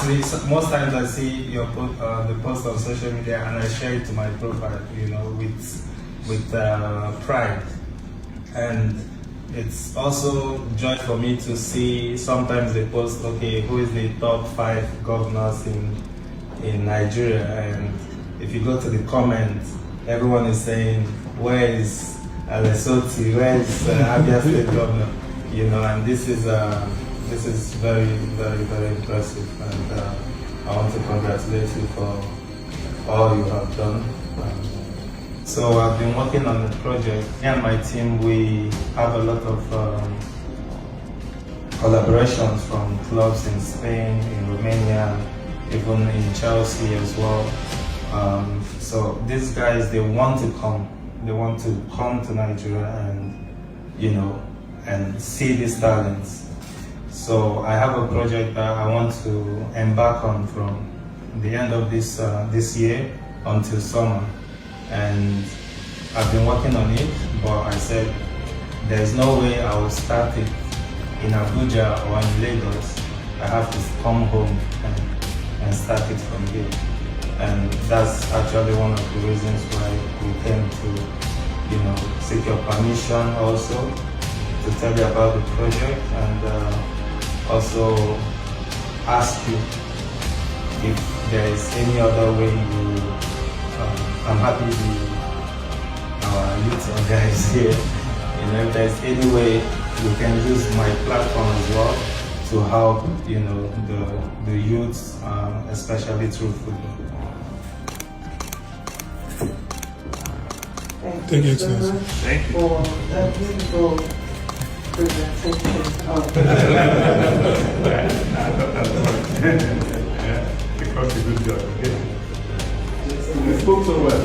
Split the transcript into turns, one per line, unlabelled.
Actually, most times I see your the post on social media and I share it to my profile, with pride. And it's also joy for me to see sometimes they post, okay, who is the top 5 governors in Nigeria? And if you go to the comments, everyone is saying, where is Alessoti? Where is Abia State governor? And this is very, very, very impressive. And I want to congratulate you for all you have done. So I've been working on the project. Me and my team, we have a lot of collaborations from clubs in Spain, in Romania, even in Chelsea as well. So these guys, they want to come. They want to come to Nigeria and see these talents. So I have a project that I want to embark on from the end of this year until summer. And I've been working on it, but I said there's no way I will start it in Abuja or in Lagos. I have to come home and start it from here. And that's actually one of the reasons why we came to, seek your permission also to tell you about the project, and also ask you if there is any other way I'm happy our youth guys here, if there's any way you can use my platform as well to help, the youth, especially through football.
Thank you
so much
Thank you.
for that beautiful presentation of
Because a good job. You spoke so well.